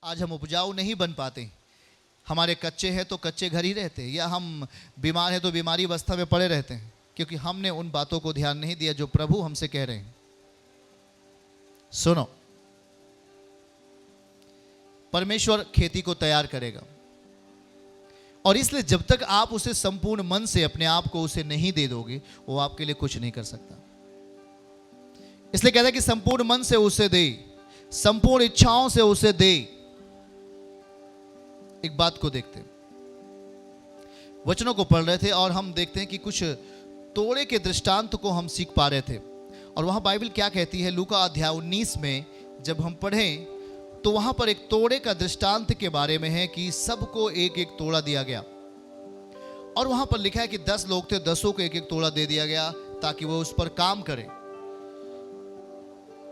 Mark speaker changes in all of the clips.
Speaker 1: आज हम उपजाऊ नहीं बन पाते। हमारे कच्चे हैं तो कच्चे घर ही रहते हैं, या हम बीमार हैं तो बीमारी अवस्था में पड़े रहते हैं, क्योंकि हमने उन बातों को ध्यान नहीं दिया जो प्रभु हमसे कह रहे हैं। सुनो, परमेश्वर खेती को तैयार करेगा, और इसलिए जब तक आप उसे संपूर्ण मन से अपने आप को उसे नहीं दे दोगे, वो आपके लिए कुछ नहीं कर सकता। इसलिए कहता है कि संपूर्ण मन से उसे दे, संपूर्ण इच्छाओं से उसे दे। एक बात को देखते हैं, वचनों को पढ़ रहे थे और हम देखते हैं कि कुछ तोड़े के दृष्टांत को हम सीख पा रहे थे। और वहां बाइबल क्या कहती है, लूका अध्याय 19 में जब हम पढ़ें तो वहां पर एक तोड़े का दृष्टांत के बारे में है कि सबको एक एक तोड़ा दिया गया, और वहां पर लिखा है कि 10 लोग थे, 10 को एक एक तोड़ा दे दिया गया ताकि वो उस पर काम करें।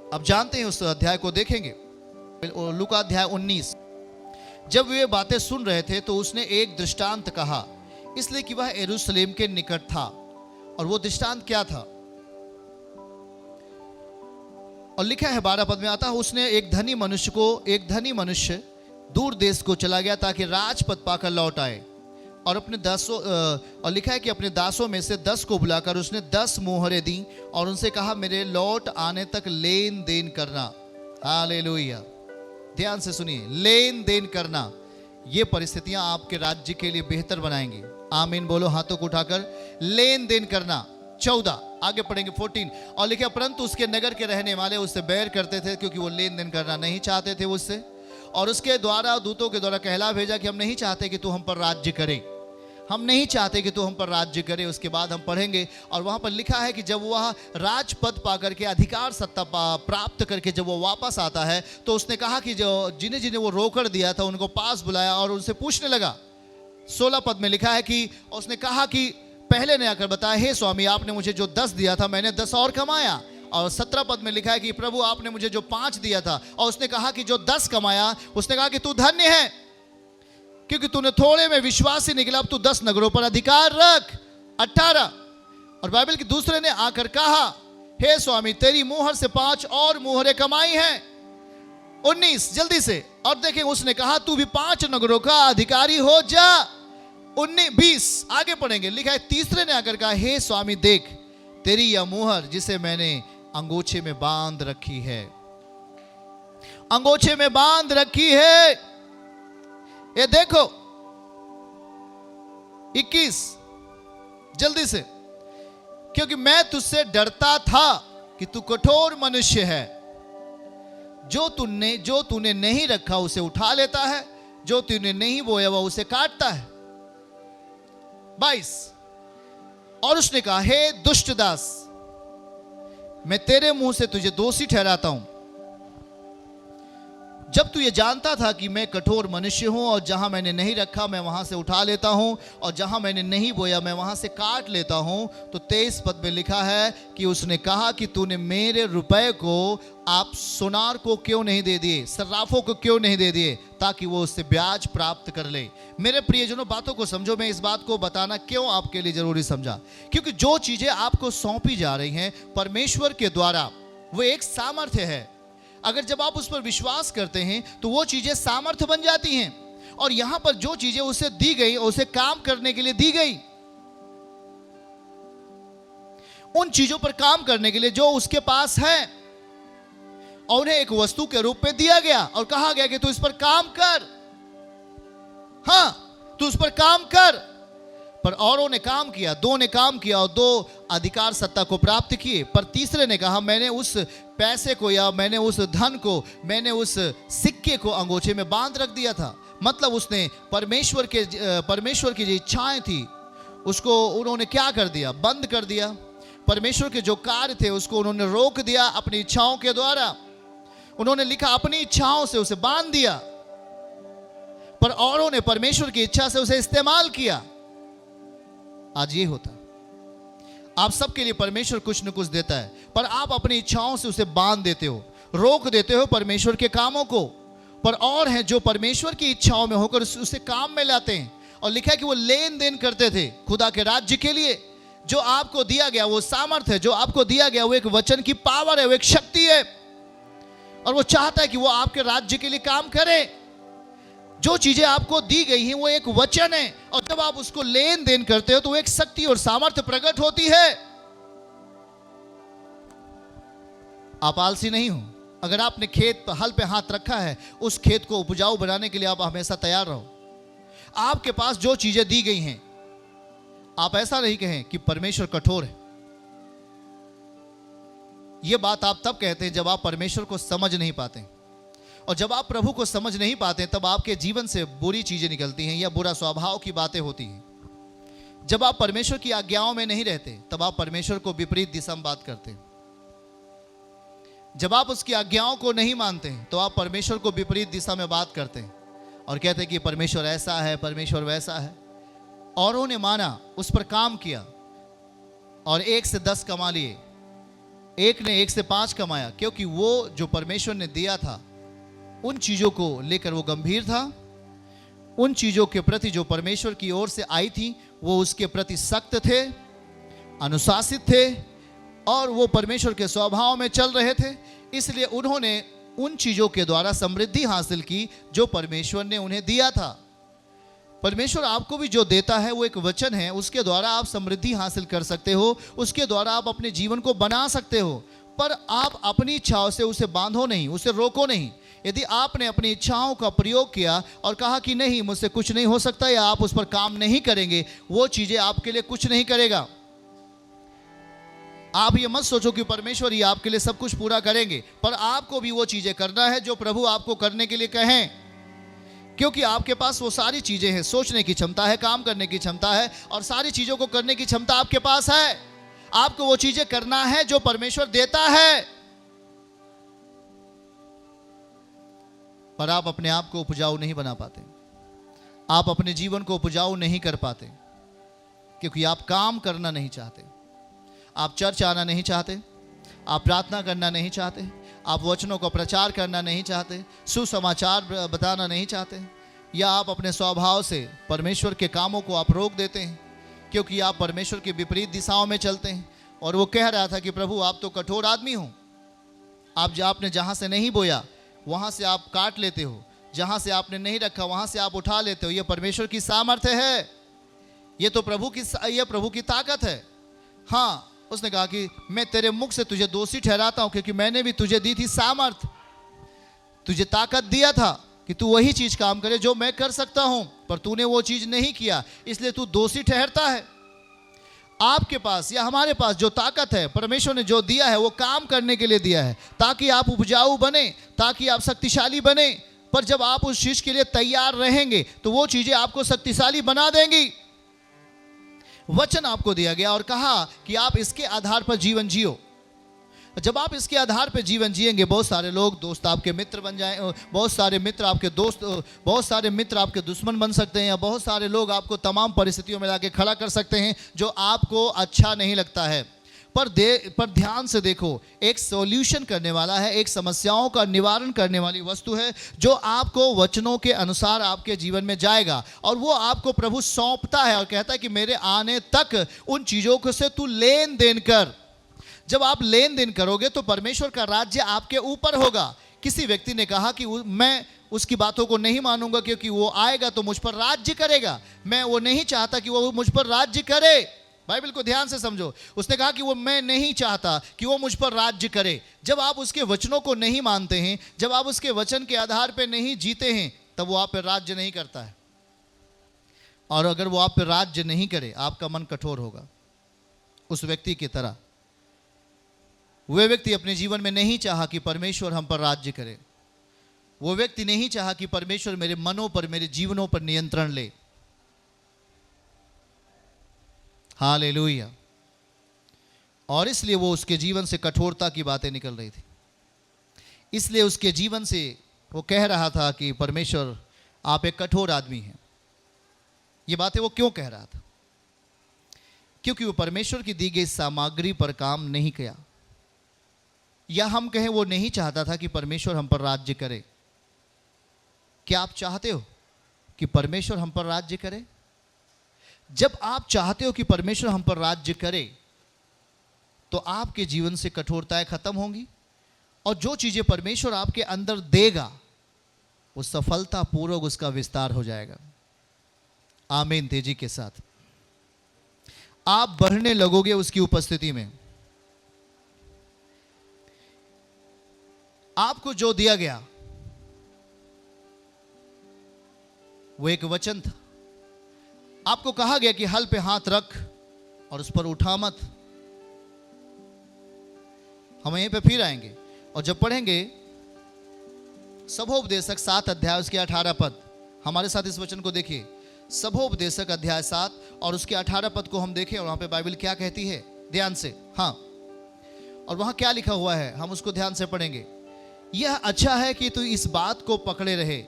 Speaker 1: अब जानते हैं, उस अध्याय को देखेंगे, लूका अध्याय 19। जब वे बातें सुन रहे थे तो उसने एक दृष्टांत कहा, इसलिए कि वह यरूशलेम के निकट था। और वो दृष्टांत क्या था, और लिखा है 12 पद में आता है, उसने एक धनी मनुष्य दूर देश को चला गया ताकि राजपद पाकर लौट आए, और अपने दासों और लिखा है कि अपने दासों में से 10 को बुलाकर उसने 10 मोहरें दी और उनसे कहा, मेरे लौट आने तक लेन देन करना। हालेलुया, ध्यान से सुनिए, लेन देन करना। ये परिस्थितियां आपके राज्य के लिए बेहतर बनाएंगी। आमीन बोलो हाथों को उठाकर। लेन देन करना। 14 आगे पढ़ेंगे 14। और लिखा, परंतु उसके नगर के रहने वाले उससे बैर करते थे, क्योंकि वो लेन देन करना नहीं चाहते थे उससे, और उसके द्वारा दूतों के द्वारा कहला भेजा कि हम नहीं चाहते कि तू हम पर राज्य करे, हम नहीं चाहते कि तू हम पर राज्य करे। उसके बाद हम पढ़ेंगे और वहां पर लिखा है कि जब वह राजपद पाकर के अधिकार सत्ता प्राप्त करके जब वो वापस आता है, तो उसने कहा कि जो जिन्हें जिन्हें वो रोकड़ दिया था उनको पास बुलाया और उनसे पूछने लगा। 16 पद में लिखा है कि उसने कहा कि पहले ने आकर बताया, हे स्वामी, आपने मुझे जो 10 दिया था मैंने 10 और कमाया। और 17 पद में लिखा है कि प्रभु आपने मुझे जो 5 दिया था, और उसने कहा कि जो 10 कमाया, उसने कहा कि तू धन्य है, क्योंकि तूने थोड़े में विश्वासी निकला, अब तू 10 नगरों पर अधिकार रख। 18 और बाइबल के दूसरे ने आकर कहा, हे स्वामी, तेरी मुहर से 5 और मुहरें कमाई हैं। 19 जल्दी से, और देखें उसने कहा, तू भी 5 नगरों का अधिकारी हो जा। 20 आगे पढ़ेंगे, लिखा है तीसरे ने आकर कहा, हे स्वामी, देख तेरी यह मुहर जिसे मैंने अंगोछे में बांध रखी है, अंगोछे में बांध रखी है। ये देखो 21 जल्दी से, क्योंकि मैं तुझसे डरता था कि तू कठोर मनुष्य है, जो तूने नहीं रखा उसे उठा लेता है, जो तूने नहीं बोया वह उसे काटता है। 22 और उसने कहा, हे दुष्ट दास, मैं तेरे मुंह से तुझे दोषी ठहराता हूं, जब तू ये जानता था कि मैं कठोर मनुष्य हूं, और जहां मैंने नहीं रखा मैं वहां से उठा लेता हूं, और जहां मैंने नहीं बोया मैं वहां से काट लेता हूं। तो 23 पद में लिखा है कि उसने कहा कि तूने मेरे रुपए को आप सुनार को क्यों नहीं दे दिए, सर्राफों को क्यों नहीं दे दिए, ताकि वो उससे ब्याज प्राप्त कर ले। मेरे प्रियजनों, बातों को समझो। मैं इस बात को बताना क्यों आपके लिए जरूरी समझा, क्योंकि जो चीजें आपको सौंपी जा रही हैं परमेश्वर के द्वारा, वो एक सामर्थ्य है। अगर जब आप उस पर विश्वास करते हैं तो वो चीजें सामर्थ्य बन जाती हैं। और यहां पर जो चीजें उसे दी गई, उसे काम करने के लिए दी गई, उन चीजों पर काम करने के लिए जो उसके पास है, और उन्हें एक वस्तु के रूप में दिया गया और कहा गया कि तू इस पर काम कर। हां, तू उस पर काम कर। पर औरों ने काम किया, 2 ने काम किया और 2 अधिकार सत्ता को प्राप्त किए। पर तीसरे ने कहा, मैंने उस पैसे को, या मैंने उस धन को, मैंने उस सिक्के को अंगोछे में बांध रख दिया था। मतलब उसने परमेश्वर की जो इच्छाएं थी उसको उन्होंने क्या कर दिया, बंद कर दिया। परमेश्वर के जो कार्य थे उसको उन्होंने रोक दिया अपनी इच्छाओं के द्वारा। उन्होंने लिखा अपनी इच्छाओं से उसे बांध दिया, पर औरों ने परमेश्वर की इच्छा से उसे इस्तेमाल किया। आज ये होता, आप सबके लिए परमेश्वर कुछ न कुछ देता है, पर आप अपनी इच्छाओं से उसे बांध देते हो, रोक देते हो परमेश्वर के कामों को। पर और हैं जो परमेश्वर की इच्छाओं में होकर उसे काम में लाते हैं। और लिखा है कि वो लेन देन करते थे खुदा के राज्य के लिए। जो आपको दिया गया वो सामर्थ्य है, जो आपको दिया गया वो एक वचन की पावर है, वो एक शक्ति है, और वो चाहता है कि वो आपके राज्य के लिए काम करे। जो चीजें आपको दी गई हैं वो एक वचन है, और जब आप उसको लेन देन करते हो तो वो एक शक्ति और सामर्थ्य प्रकट होती है। आप आलसी नहीं हो। अगर आपने खेत पर हल पे हाथ रखा है, उस खेत को उपजाऊ बनाने के लिए आप हमेशा तैयार रहो। आपके पास जो चीजें दी गई हैं, आप ऐसा नहीं कहें कि परमेश्वर कठोर है। यह बात आप तब कहते हैं जब आप परमेश्वर को समझ नहीं पाते, और जब आप प्रभु को समझ नहीं पाते तब आपके जीवन से बुरी चीजें निकलती हैं या बुरा स्वभाव की बातें होती हैं। जब आप परमेश्वर की आज्ञाओं में नहीं रहते तब आप परमेश्वर को विपरीत दिशा में बात करते हैं। जब आप उसकी आज्ञाओं को नहीं मानते हैं तो आप परमेश्वर को विपरीत दिशा में बात करते हैं और कहते हैं कि परमेश्वर ऐसा है, परमेश्वर वैसा है। और उन्होंने माना, उस पर काम किया और 1 से 10 कमा लिए, एक ने 1 से 5 कमाया, क्योंकि वो जो परमेश्वर ने दिया था उन चीजों को लेकर वो गंभीर था। उन चीजों के प्रति जो परमेश्वर की ओर से आई थी वो उसके प्रति सख्त थे, अनुशासित थे, और वो परमेश्वर के स्वभाव में चल रहे थे। इसलिए उन्होंने उन चीजों के द्वारा समृद्धि हासिल की जो परमेश्वर ने उन्हें दिया था। परमेश्वर आपको भी जो देता है वो एक वचन है, उसके द्वारा आप समृद्धि हासिल कर सकते हो, उसके द्वारा आप अपने जीवन को बना सकते हो। पर आप अपनी इच्छाओं से उसे बांधो नहीं, उसे रोको नहीं। यदि आपने अपनी इच्छाओं का प्रयोग किया और कहा कि नहीं मुझसे कुछ नहीं हो सकता, या आप उस पर काम नहीं करेंगे, वो चीजें आपके लिए कुछ नहीं करेगा। आप ये मत सोचो कि परमेश्वर ही आपके लिए सब कुछ पूरा करेंगे, पर आपको भी वो चीजें करना है जो प्रभु आपको करने के लिए कहें, क्योंकि आपके पास वो सारी चीजें हैं। सोचने की क्षमता है, काम करने की क्षमता है, और सारी चीजों को करने की क्षमता आपके पास है। आपको वो चीजें करना है जो परमेश्वर देता है, पर आप अपने आप को उपजाऊ नहीं बना पाते। आप अपने जीवन को उपजाऊ नहीं कर पाते क्योंकि आप काम करना नहीं चाहते, आप चर्च आना नहीं चाहते, आप प्रार्थना करना नहीं चाहते, आप वचनों का प्रचार करना नहीं चाहते, सुसमाचार बताना नहीं चाहते, या आप अपने स्वभाव से परमेश्वर के कामों को आप रोक देते हैं क्योंकि आप परमेश्वर की विपरीत दिशाओं में चलते हैं। और वो कह रहा था कि प्रभु आप तो कठोर आदमी हो, आपने जहाँ से नहीं बोया वहाँ से आप काट लेते हो, जहाँ से आपने नहीं रखा वहाँ से आप उठा लेते हो। ये परमेश्वर की सामर्थ्य है, ये तो प्रभु की ताकत है। हाँ, उसने कहा कि मैं तेरे मुख से तुझे दोषी ठहराता हूं क्योंकि मैंने भी तुझे दी थी सामर्थ, तुझे ताकत दिया था कि तू वही चीज काम करे जो मैं कर सकता हूं, पर तूने वो चीज नहीं किया, इसलिए तू दोषी ठहरता है। आपके पास या हमारे पास जो ताकत है, परमेश्वर ने जो दिया है वो काम करने के लिए दिया है, ताकि आप उपजाऊ बने, ताकि आप शक्तिशाली बने। पर जब आप उस चीज के लिए तैयार रहेंगे तो वो चीजें आपको शक्तिशाली बना देंगी। वचन आपको दिया गया और कहा कि आप इसके आधार पर जीवन जियो। जब आप इसके आधार पर जीवन जिएंगे, बहुत सारे लोग दोस्त आपके मित्र बन जाएं, बहुत सारे मित्र आपके दोस्त, बहुत सारे मित्र आपके दुश्मन बन सकते हैं, या बहुत सारे लोग आपको तमाम परिस्थितियों में लाके खड़ा कर सकते हैं जो आपको अच्छा नहीं लगता है। पर ध्यान से देखो, एक सॉल्यूशन करने वाला है, एक समस्याओं का निवारण करने वाली वस्तु है जो आपको वचनों के अनुसार आपके जीवन में जाएगा, और वो आपको प्रभु सौंपता है और कहता है कि मेरे आने तक उन चीज़ों को से तू लेन देन कर। जब आप लेन देन करोगे तो परमेश्वर का राज्य आपके ऊपर होगा। किसी व्यक्ति ने कहा कि मैं उसकी बातों को नहीं मानूंगा क्योंकि वो आएगा तो मुझ पर राज्य करेगा, मैं वो नहीं चाहता कि वो मुझ पर राज्य करे। बाइबल को ध्यान से समझो, उसने कहा कि वो मैं नहीं चाहता कि वो मुझ पर राज्य करे। जब आप उसके वचनों को नहीं मानते हैं, जब आप उसके वचन के आधार पर नहीं जीते हैं, तब वो आप पर राज्य नहीं करता है। और अगर वो आप पर राज्य नहीं करे, आपका मन कठोर होगा उस व्यक्ति की तरह। वह व्यक्ति अपने जीवन में नहीं चाहा कि परमेश्वर हम पर राज्य करे, वो व्यक्ति नहीं चाहा कि परमेश्वर मेरे मनों पर, मेरे जीवनों पर नियंत्रण ले। हालेलुया। और इसलिए वो उसके जीवन से कठोरता की बातें निकल रही थी। इसलिए उसके जीवन से वो कह रहा था कि परमेश्वर आप एक कठोर आदमी हैं। ये बातें वो क्यों कह रहा था? क्योंकि वो परमेश्वर की दी गई सामग्री पर काम नहीं किया, या हम कहें वो नहीं चाहता था कि परमेश्वर हम पर राज्य करे। क्या आप चाहते हो कि परमेश्वर हम पर राज्य करे? जब आप चाहते हो कि परमेश्वर हम पर राज्य करे तो आपके जीवन से कठोरताएं खत्म होंगी, और जो चीजें परमेश्वर आपके अंदर देगा वो सफलता पूर्वक उसका विस्तार हो जाएगा। आमीन। तेजी के साथ आप बढ़ने लगोगे उसकी उपस्थिति में। आपको जो दिया गया वो एक वचन था। आपको कहा गया कि हल पे हाथ रख और उस पर उठा मत। हम यहीं पे फिर आएंगे और जब पढ़ेंगे सभोपदेशक 7 अध्याय उसके 18 पद, हमारे साथ इस वचन को देखिए। सभोपदेशक अध्याय 7 और उसके 18 पद को हम देखें और वहां पे बाइबल क्या कहती है, ध्यान से। हाँ, और वहां क्या लिखा हुआ है हम उसको ध्यान से पढ़ेंगे। यह अच्छा है कि तू इस बात को पकड़े रहे,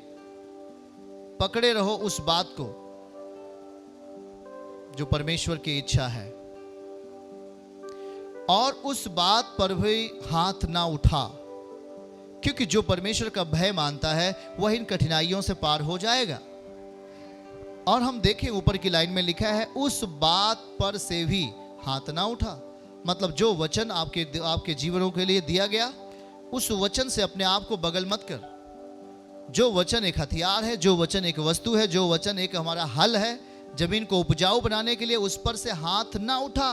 Speaker 1: पकड़े रहो उस बात को जो परमेश्वर की इच्छा है, और उस बात पर भी हाथ ना उठा, क्योंकि जो परमेश्वर का भय मानता है वह इन कठिनाइयों से पार हो जाएगा। और हम देखें ऊपर की लाइन में लिखा है उस बात पर से भी हाथ ना उठा। मतलब जो वचन आपके जीवनों के लिए दिया गया, उस वचन से अपने आप को बगल मत कर। जो वचन एक हथियार है, जो वचन एक वस्तु है, जो वचन एक हमारा हल है जमीन को उपजाऊ बनाने के लिए, उस पर से हाथ ना उठा।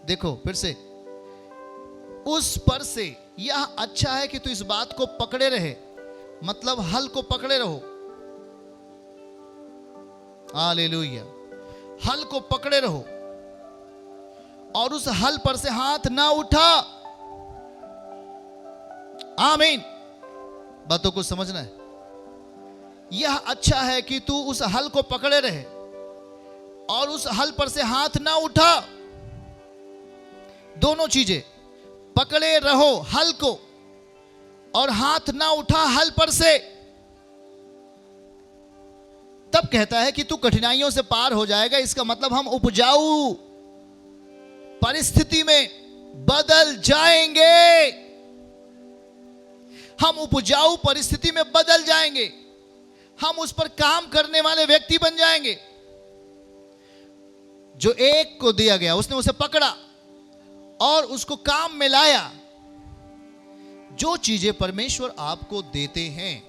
Speaker 1: देखो फिर से, उस पर से। यह अच्छा है कि तू इस बात को पकड़े रहे, मतलब हल को पकड़े रहो। हालेलुया। हल को पकड़े रहो और उस हल पर से हाथ ना उठा। आमीन। बातों को समझना है। यह अच्छा है कि तू उस हल को पकड़े रहे और उस हल पर से हाथ ना उठा। दोनों चीजें, पकड़े रहो हल को और हाथ ना उठा हल पर से। तब कहता है कि तू कठिनाइयों से पार हो जाएगा। इसका मतलब हम उपजाऊ परिस्थिति में बदल जाएंगे। हम उपजाऊ परिस्थिति में बदल जाएंगे। हम उस पर काम करने वाले व्यक्ति बन जाएंगे। जो एक को दिया गया उसने उसे पकड़ा और उसको काम में लाया। जो चीजें परमेश्वर आपको देते हैं,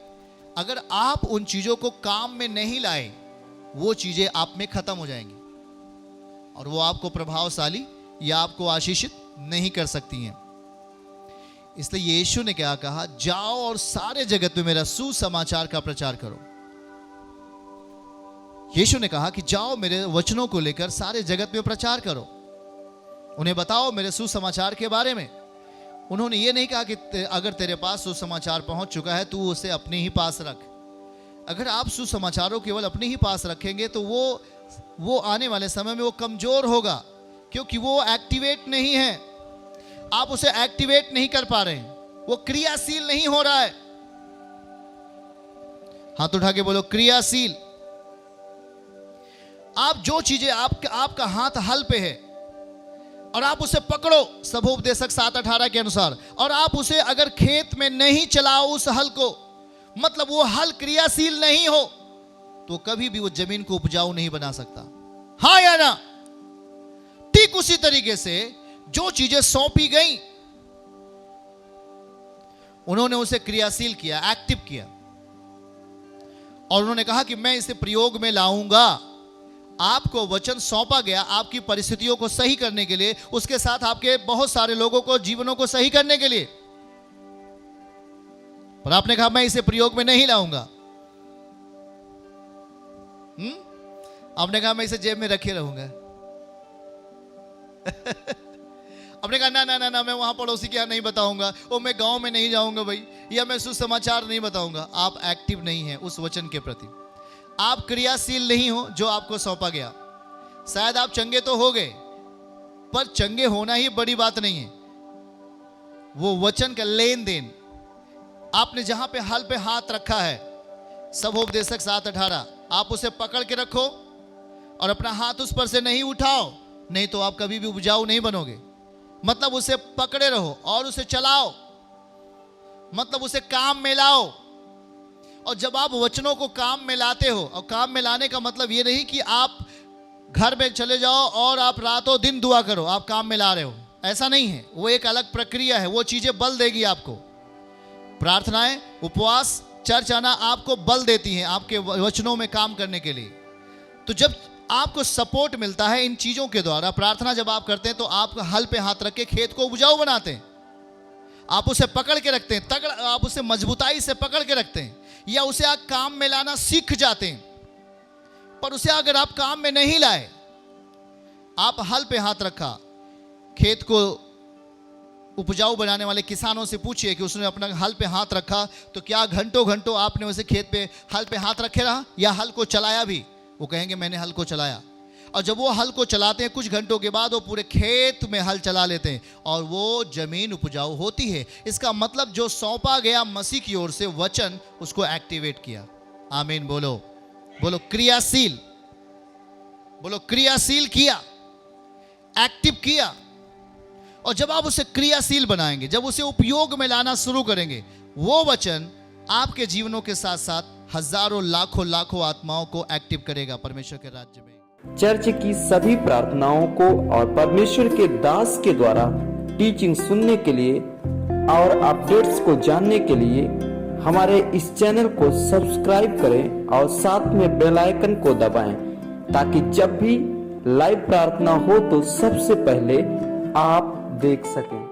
Speaker 1: अगर आप उन चीजों को काम में नहीं लाए, वो चीजें आप में खत्म हो जाएंगी और वो आपको प्रभावशाली या आपको आशीषित नहीं कर सकती हैं। इसलिए यीशु ने क्या कहा, जाओ और सारे जगत में मेरा सुसमाचार का प्रचार करो। यीशु ने कहा कि जाओ मेरे वचनों को लेकर सारे जगत में प्रचार करो, उन्हें बताओ मेरे सुसमाचार के बारे में। उन्होंने ये नहीं कहा कि अगर तेरे पास सुसमाचार पहुंच चुका है तू उसे अपने ही पास रख। अगर आप सुसमाचारों केवल अपने ही पास रखेंगे तो वो आने वाले समय में वो कमजोर होगा, क्योंकि वो एक्टिवेट नहीं है। आप उसे एक्टिवेट नहीं कर पा रहे हैं, वो क्रियाशील नहीं हो रहा है। हाथ उठा के बोलो क्रियाशील। आप जो चीजें आपका हाथ हल पे है और आप उसे पकड़ो, सभोपदेशक 7:18 के अनुसार, और आप उसे अगर खेत में नहीं चलाओ उस हल को, मतलब वो हल क्रियाशील नहीं हो, तो कभी भी वो जमीन को उपजाऊ नहीं बना सकता। हाँ या ना? ठीक उसी तरीके से जो चीजें सौंपी गई, उन्होंने उसे क्रियाशील किया, एक्टिव किया, और उन्होंने कहा कि मैं इसे प्रयोग में लाऊंगा। आपको वचन सौंपा गया आपकी परिस्थितियों को सही करने के लिए, उसके साथ आपके बहुत सारे लोगों को जीवनों को सही करने के लिए, पर आपने कहा मैं इसे प्रयोग में नहीं लाऊंगा। आपने कहा मैं इसे जेब में रखे रहूंगा। आपने कहा ना ना ना ना, मैं वहां पड़ोसी के यहाँ नहीं बताऊंगा, और मैं गांव में नहीं जाऊंगा भाई, या मैं सुसमाचार नहीं बताऊंगा। आप एक्टिव नहीं हैं उस वचन के प्रति, आप क्रियाशील नहीं हो जो आपको सौंपा गया। शायद आप चंगे तो हो गए, पर चंगे होना ही बड़ी बात नहीं है, वो वचन का लेन देन। आपने जहां पे हल पे हाथ रखा है, सभोपदेशक 7:18, आप उसे पकड़ के रखो और अपना हाथ उस पर से नहीं उठाओ, नहीं तो आप कभी भी उपजाऊ नहीं बनोगे। मतलब उसे पकड़े रहो और उसे चलाओ, मतलब उसे काम में लाओ। और जब आप वचनों को काम में लाते हो, और काम में लाने का मतलब ये नहीं कि आप घर में चले जाओ और आप रातों दिन दुआ करो, आप काम में ला रहे हो, ऐसा नहीं है। वो एक अलग प्रक्रिया है, वो चीजें बल देगी आपको। प्रार्थनाएं, उपवास, चर्च आना आपको बल देती हैं आपके वचनों में काम करने के लिए। तो जब आपको सपोर्ट मिलता है इन चीज़ों के द्वारा, प्रार्थना जब आप करते हैं तो आप हल पे हाथ रख के खेत को उपजाऊ बनाते हैं, आप उसे पकड़ के रखते हैं, तगड़ आप उसे मजबूताई से पकड़ के रखते हैं, या उसे आप काम में लाना सीख जाते हैं। पर उसे अगर आप काम में नहीं लाए, आप हल पे हाथ रखा, खेत को उपजाऊ बनाने वाले किसानों से पूछिए कि उसने अपना हल पे हाथ रखा तो क्या घंटों घंटों आपने उसे खेत पे हल पे हाथ रखे रहा या हल को चलाया भी? वो कहेंगे मैंने हल को चलाया। और जब वो हल को चलाते हैं कुछ घंटों के बाद वो पूरे खेत में हल चला लेते हैं और वो जमीन उपजाऊ होती है। इसका मतलब जो सौंपा गया मसीह की ओर से वचन, उसको एक्टिवेट किया। आमीन बोलो, बोलो क्रियाशील, बोलो क्रियाशील किया, एक्टिव किया। और जब आप उसे क्रियाशील बनाएंगे, जब उसे उपयोग में लाना शुरू करेंगे, वो वचन आपके जीवनों के साथ साथ हजारों लाखों लाखों आत्माओं को एक्टिव करेगा परमेश्वर के राज्य में।
Speaker 2: चर्च की सभी प्रार्थनाओं को और परमेश्वर के दास के द्वारा टीचिंग सुनने के लिए और अपडेट्स को जानने के लिए हमारे इस चैनल को सब्सक्राइब करें और साथ में बेल आइकन को दबाएं, ताकि जब भी लाइव प्रार्थना हो तो सबसे पहले आप देख सकें।